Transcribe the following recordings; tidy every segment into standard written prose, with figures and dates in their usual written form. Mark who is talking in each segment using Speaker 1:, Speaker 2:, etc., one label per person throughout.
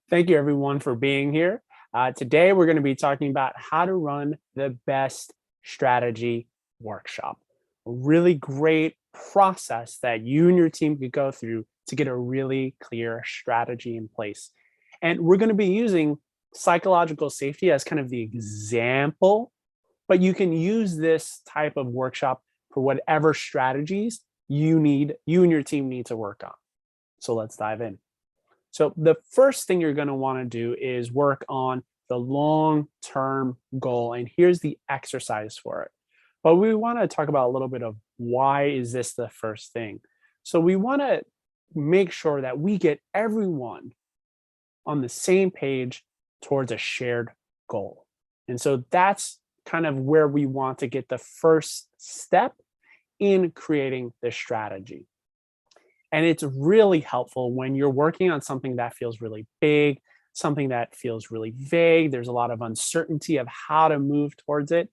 Speaker 1: Thank you everyone for being here. Today we're going to be talking about how to run the best strategy workshop. A really great process that you and your team could go through to get a really clear strategy in place. And we're going to be using psychological safety as kind of the example, but you can use this type of workshop for whatever strategies you and your team need to work on. So let's dive in. So the first thing you're going to want to do is work on the long-term goal. And here's the exercise for it. But we want to talk about a little bit of why is this the first thing. So we want to make sure that we get everyone on the same page towards a shared goal. And so that's kind of where we want to get the first step in creating the strategy. And it's really helpful when you're working on something that feels really big, something that feels really vague. There's a lot of uncertainty of how to move towards it.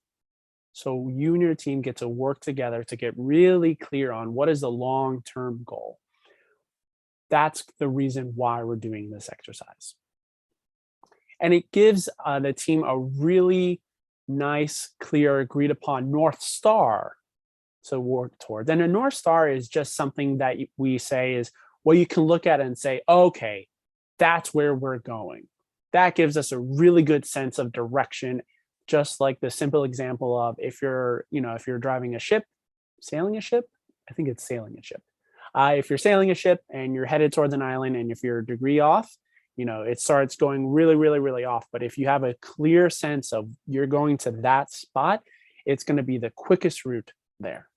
Speaker 1: So you and your team get to work together to get really clear on what is the long-term goal. That's the reason why we're doing this exercise. And it gives the team a really nice, clear, agreed upon North Star to work towards. And a North Star is just something that we say is, well, you can look at it and say, okay, that's where we're going. That gives us a really good sense of direction, just like the simple example of if you're driving a ship, sailing a ship, I think it's sailing a ship. If you're sailing a ship and you're headed towards an island, and if you're a degree off, it starts going really, really, really off. But if you have a clear sense of you're going to that spot, it's going to be the quickest route there.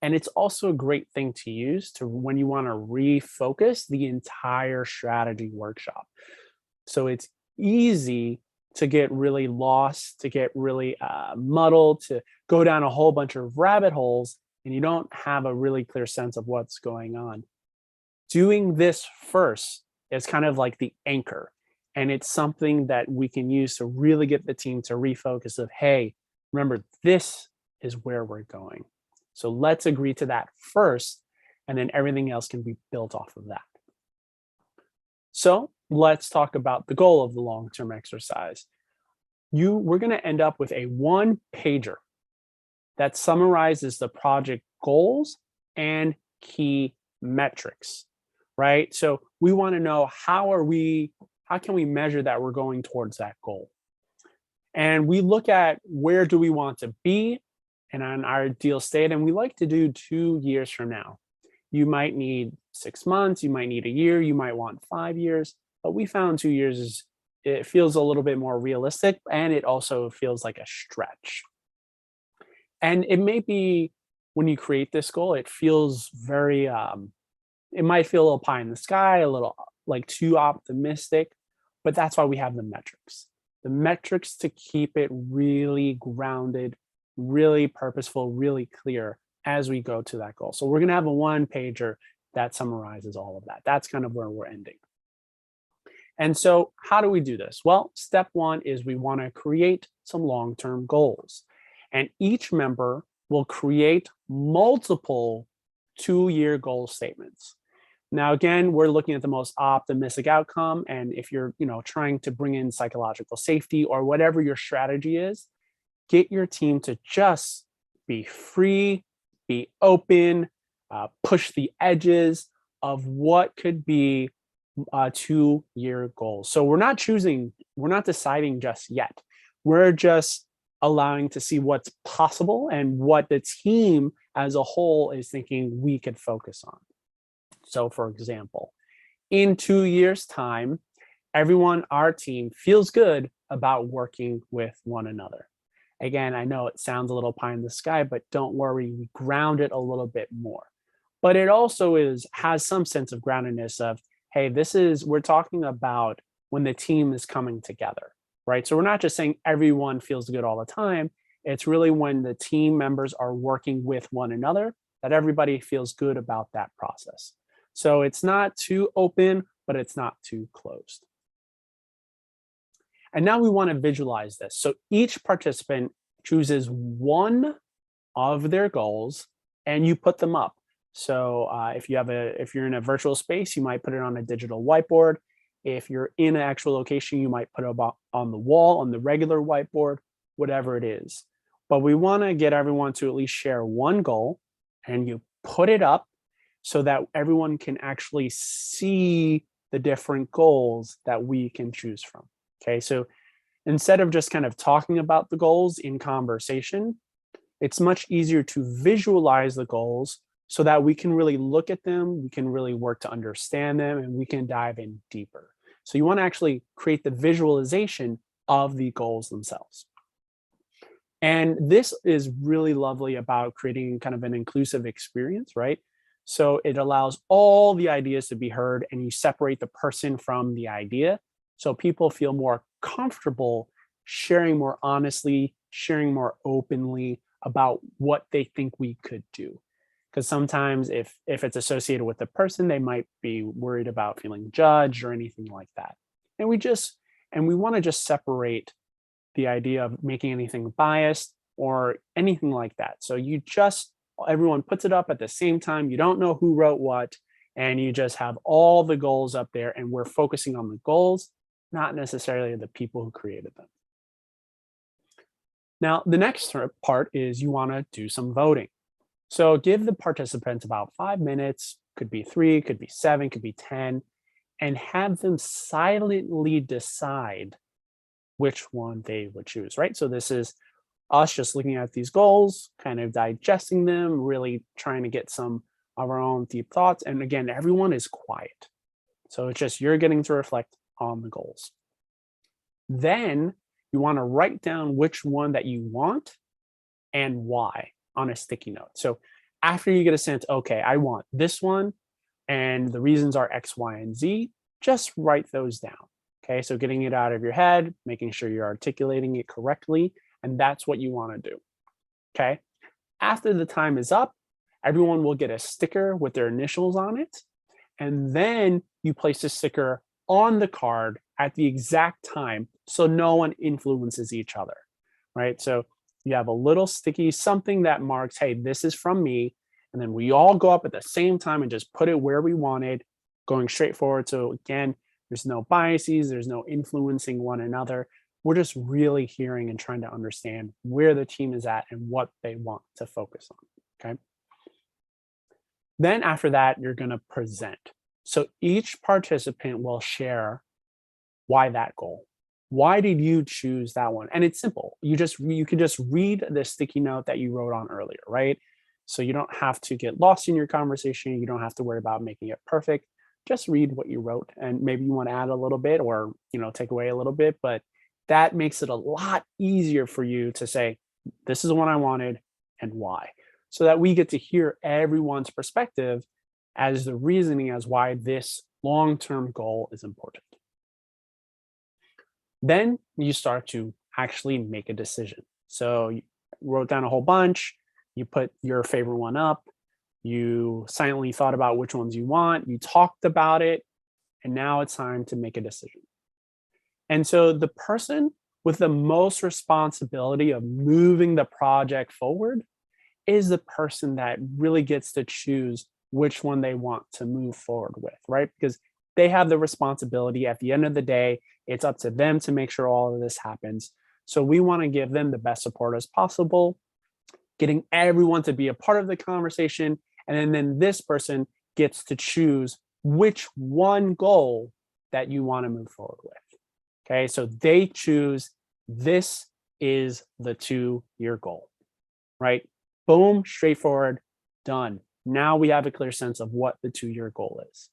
Speaker 1: And it's also a great thing to use to when you want to refocus the entire strategy workshop. So it's easy to get really lost, to get really muddled, to go down a whole bunch of rabbit holes, and you don't have a really clear sense of what's going on. Doing this first is kind of like the anchor. And it's something that we can use to really get the team to refocus of, hey, remember, this is where we're going. So let's agree to that first, and then everything else can be built off of that. So let's talk about the goal of the long-term exercise. We're going to end up with a one-pager that summarizes the project goals and key metrics, right? So we want to know how can we measure that we're going towards that goal? And we look at where do we want to be and on our ideal state, and we like to do 2 years from now. You might need 6 months, you might need a year, you might want 5 years, but we found 2 years it feels a little bit more realistic, and it also feels like a stretch. And it may be when you create this goal, it feels very, it might feel a little pie in the sky, a little like too optimistic, but that's why we have the metrics. The metrics to keep it really grounded, really purposeful, really clear as we go to that goal. So we're going to have a one pager that summarizes all of that. That's kind of where we're ending. And so how do we do this? Well, step one is we want to create some long-term goals. And each member will create multiple 2-year goal statements. Now, again, we're looking at the most optimistic outcome. And if you're trying to bring in psychological safety or whatever your strategy is, get your team to just be free, be open, push the edges of what could be a 2-year goal. So we're not deciding just yet. We're just allowing to see what's possible and what the team as a whole is thinking we could focus on. So for example, in 2 years' time, everyone, our team feels good about working with one another. Again, I know it sounds a little pie in the sky, but don't worry, we ground it a little bit more. But it also has some sense of groundedness of, hey, we're talking about when the team is coming together, right? So we're not just saying everyone feels good all the time. It's really when the team members are working with one another that everybody feels good about that process. So it's not too open, but it's not too closed. And now we want to visualize this. So each participant chooses one of their goals and you put them up. So if you're in a virtual space, you might put it on a digital whiteboard. If you're in an actual location, you might put it up on the wall, on the regular whiteboard, whatever it is. But we want to get everyone to at least share one goal, and you put it up so that everyone can actually see the different goals that we can choose from. Okay, so instead of just kind of talking about the goals in conversation, it's much easier to visualize the goals so that we can really look at them, we can really work to understand them, and we can dive in deeper. So you want to actually create the visualization of the goals themselves. And this is really lovely about creating kind of an inclusive experience, right? So it allows all the ideas to be heard, and you separate the person from the idea. So people feel more comfortable sharing more honestly, sharing more openly about what they think we could do. Because sometimes if it's associated with the person, they might be worried about feeling judged or anything like that. And we want to just separate the idea of making anything biased or anything like that. So everyone puts it up at the same time. You don't know who wrote what, and you just have all the goals up there, and we're focusing on the goals, not necessarily the people who created them. Now, the next part is you want to do some voting. So give the participants about 5 minutes, could be 3, could be 7, could be 10, and have them silently decide which one they would choose, right? So this is us just looking at these goals, kind of digesting them, really trying to get some of our own deep thoughts. And again, everyone is quiet. So it's just you're getting to reflect on the goals. Then you want to write down which one that you want and why on a sticky note. So after you get a sense, okay, I want this one, and the reasons are X, Y, and Z, just write those down. Okay, so getting it out of your head, making sure you're articulating it correctly, and that's what you want to do. Okay, after the time is up, everyone will get a sticker with their initials on it, and then you place a sticker on the card at the exact time so no one influences each other, right? So you have a little sticky, something that marks, hey, this is from me, and then we all go up at the same time and just put it where we wanted, going straight forward. So again, there's no biases, there's no influencing one another. We're just really hearing and trying to understand where the team is at and what they want to focus on, okay? Then after that, you're gonna present. So each participant will share why that goal. Why did you choose that one? And it's simple. You can just read the sticky note that you wrote on earlier, right? So you don't have to get lost in your conversation. You don't have to worry about making it perfect. Just read what you wrote, and maybe you want to add a little bit or take away a little bit, but that makes it a lot easier for you to say, this is the one I wanted and why. So that we get to hear everyone's perspective as the reasoning as why this long-term goal is important. Then you start to actually make a decision. So you wrote down a whole bunch, you put your favorite one up, you silently thought about which ones you want, you talked about it, and now it's time to make a decision. And so the person with the most responsibility of moving the project forward is the person that really gets to choose which one they want to move forward with, right? Because they have the responsibility. At the end of the day, it's up to them to make sure all of this happens. So we want to give them the best support as possible, getting everyone to be a part of the conversation. And then this person gets to choose which one goal that you want to move forward with. Okay, so they choose, this is the 2-year goal, right? Boom, straightforward, done. Now we have a clear sense of what the 2-year goal is.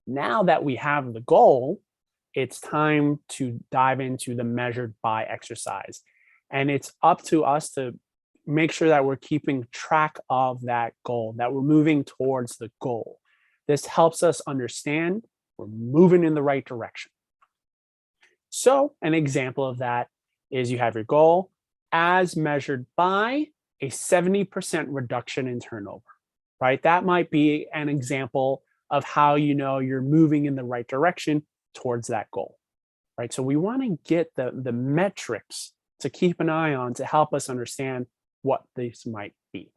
Speaker 1: Now that we have the goal, it's time to dive into the measured by exercise. And it's up to us to make sure that we're keeping track of that goal, that we're moving towards the goal. This helps us understand we're moving in the right direction. So an example of that is you have your goal as measured by a 70% reduction in turnover, right? That might be an example of how you know you're moving in the right direction towards that goal, right? So we want to get the metrics to keep an eye on to help us understand what these might be.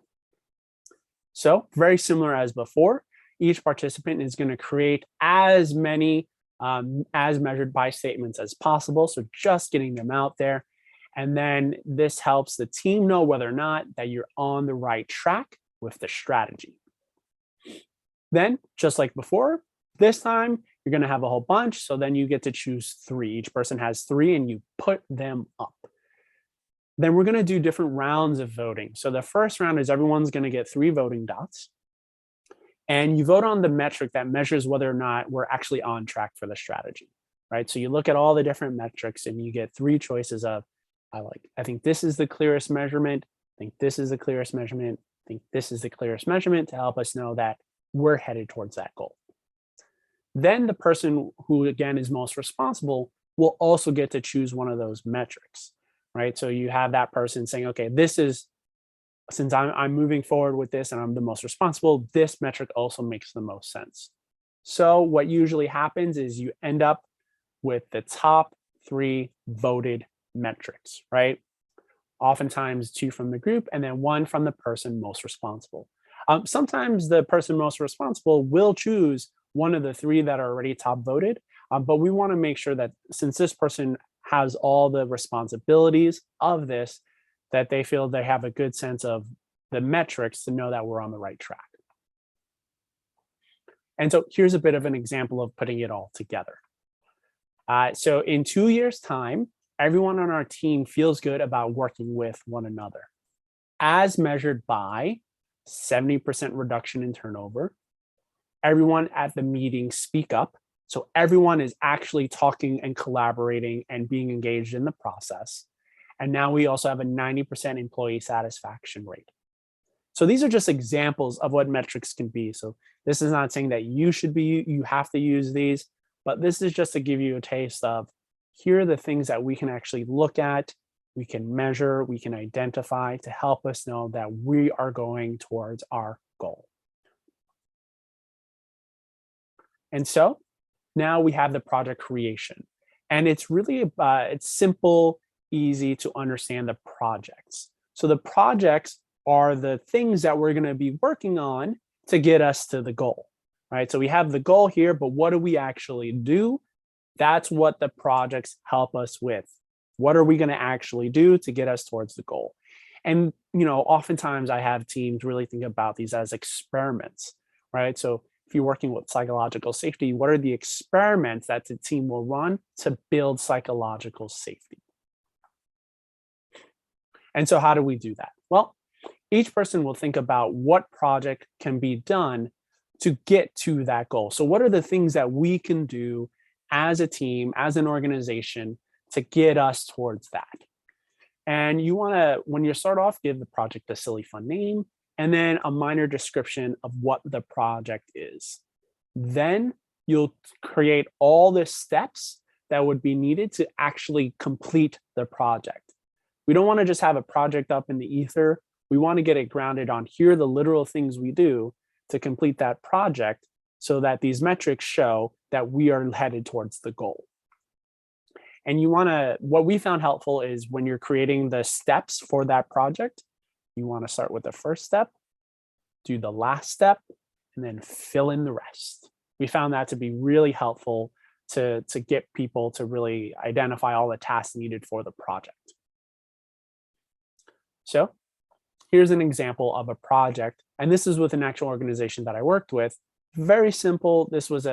Speaker 1: So very similar as before, each participant is going to create as many as measured by statements as possible. So just getting them out there. And then this helps the team know whether or not that you're on the right track with the strategy. Then, just like before, this time you're going to have a whole bunch. So then you get to choose 3. Each person has 3 and you put them up. Then we're going to do different rounds of voting. So the first round is everyone's going to get 3 voting dots. And you vote on the metric that measures whether or not we're actually on track for the strategy, right? So you look at all the different metrics and you get 3 choices of, I think this is the clearest measurement. I think this is the clearest measurement. I think this is the clearest measurement to help us know that we're headed towards that goal. Then the person who, again, is most responsible will also get to choose one of those metrics, right? So you have that person saying, okay, this is, since I'm moving forward with this and I'm the most responsible, this metric also makes the most sense. So what usually happens is you end up with the top 3 voted metrics, right? Oftentimes 2 from the group and then 1 from the person most responsible. Sometimes the person most responsible will choose one of the 3 that are already top voted, but we want to make sure that since this person has all the responsibilities of this, that they feel they have a good sense of the metrics to know that we're on the right track. And so here's a bit of an example of putting it all together. So in 2 years' time, everyone on our team feels good about working with one another, as measured by 70% reduction in turnover. Everyone at the meeting speak up. So everyone is actually talking and collaborating and being engaged in the process. And now we also have a 90% employee satisfaction rate. So these are just examples of what metrics can be. So this is not saying that you have to use these, but this is just to give you a taste of, here are the things that we can actually look at, we can measure, we can identify to help us know that we are going towards our goal. And so now we have the project creation. And it's really, it's simple, easy to understand the projects. So the projects are the things that we're going to be working on to get us to the goal, right? So we have the goal here, but what do we actually do? That's what the projects help us with. What are we going to actually do to get us towards the goal? And, oftentimes I have teams really think about these as experiments, right? So if you're working with psychological safety, what are the experiments that the team will run to build psychological safety? And so how do we do that? Well, each person will think about what project can be done to get to that goal. So what are the things that we can do as a team, as an organization, to get us towards that? And you want to, when you start off, give the project a silly, fun name, and then a minor description of what the project is. Then you'll create all the steps that would be needed to actually complete the project. We don't want to just have a project up in the ether. We want to get it grounded on, here are the literal things we do to complete that project, so that these metrics show that we are headed towards the goal. And what we found helpful is when you're creating the steps for that project, you want to start with the first step, do the last step, and then fill in the rest. We found that to be really helpful to get people to really identify all the tasks needed for the project. So here's an example of a project, and this is with an actual organization that I worked with. Very simple. This was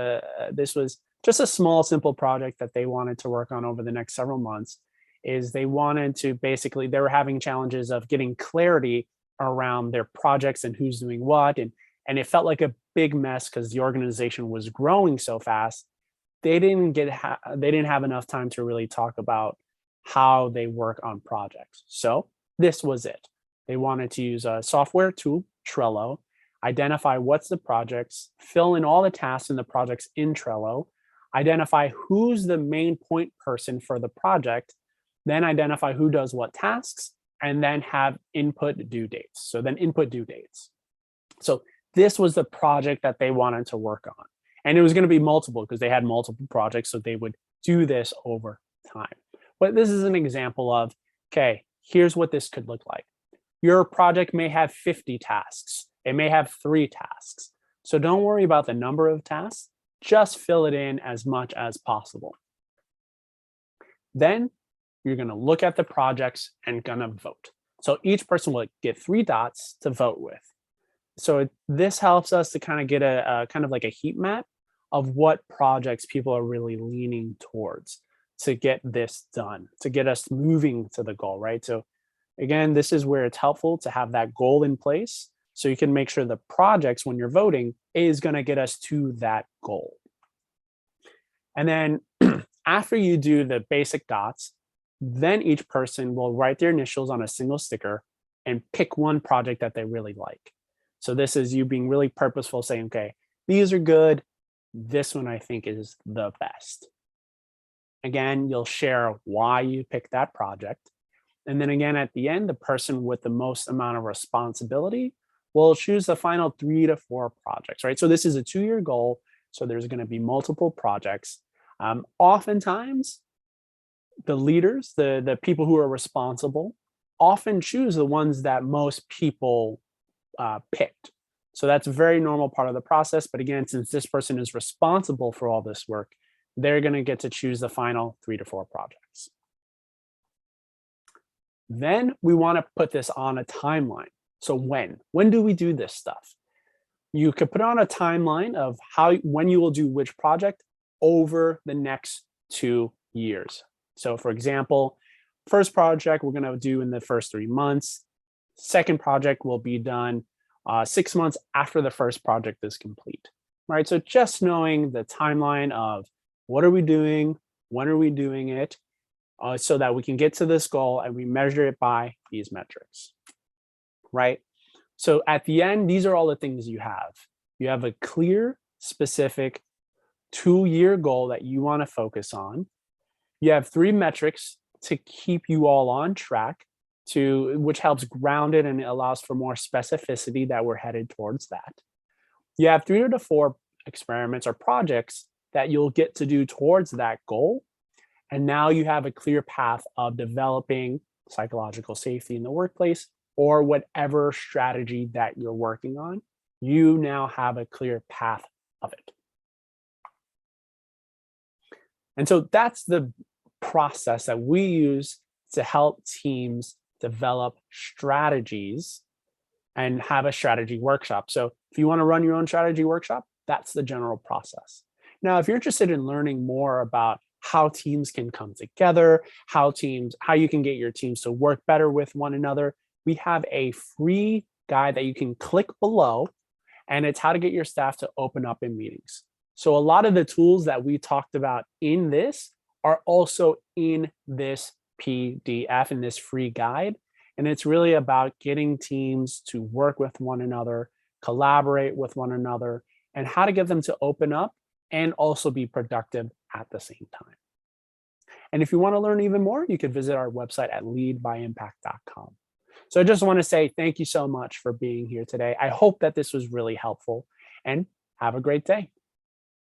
Speaker 1: just a small, simple project that they wanted to work on over the next several months. Is they wanted to they were having challenges of getting clarity around their projects and who's doing what, and it felt like a big mess because the organization was growing so fast. They didn't have enough time to really talk about how they work on projects. So this was it. They wanted to use a software tool, Trello, identify what's the projects, fill in all the tasks in the projects in Trello, identify who's the main point person for the project, then identify who does what tasks, and then have input due dates. So then input due dates. So this was the project that they wanted to work on. And it was going to be multiple because they had multiple projects, so they would do this over time. But this is an example of, okay, here's what this could look like. Your project may have 50 tasks. It may have 3 tasks. So don't worry about the number of tasks, just fill it in as much as possible. Then you're going to look at the projects and going to vote. So each person will get 3 dots to vote with. So this helps us to kind of get a kind of like a heat map of what projects people are really leaning towards to get this done, to get us moving to the goal, right? So again, this is where it's helpful to have that goal in place so you can make sure the projects when you're voting is going to get us to that goal. And then after you do the basic dots, then each person will write their initials on a single sticker and pick one project that they really like. So this is you being really purposeful, saying, okay, these are good. This one I think is the best. Again, you'll share why you picked that project. And then again, at the end, the person with the most amount of responsibility will choose the final 3 to 4 projects, right? So this is a 2-year goal. So there's going to be multiple projects. Oftentimes, the leaders, the people who are responsible, often choose the ones that most people picked. So that's a very normal part of the process. But again, since this person is responsible for all this work, they're going to get to choose the final 3 to 4 projects. Then we want to put this on a timeline. So when do we do this stuff? You could put on a timeline of when you will do which project over the next 2 years. So for example, first project we're going to do in the first 3 months. Second project will be done 6 months after the first project is complete, right? So just knowing the timeline of what are we doing, when are we doing it, so that we can get to this goal and we measure it by these metrics, right? So at the end, these are all the things you have. You have a clear, specific 2-year goal that you want to focus on. You have 3 metrics to keep you all on track, which helps ground it and it allows for more specificity that we're headed towards that. You have 3 to 4 experiments or projects that you'll get to do towards that goal. And now you have a clear path of developing psychological safety in the workplace or whatever strategy that you're working on. You now have a clear path of it. And so that's the process that we use to help teams develop strategies and have a strategy workshop. So if you want to run your own strategy workshop, that's the general process. Now, if you're interested in learning more about how teams can come together, how you can get your teams to work better with one another, we have a free guide that you can click below, and it's how to get your staff to open up in meetings. So a lot of the tools that we talked about in this are also in this PDF, in this free guide. And it's really about getting teams to work with one another, collaborate with one another, and how to get them to open up and also be productive at the same time. And if you want to learn even more, you can visit our website at leadbyimpact.com. So I just want to say thank you so much for being here today. I hope that this was really helpful, and have a great day.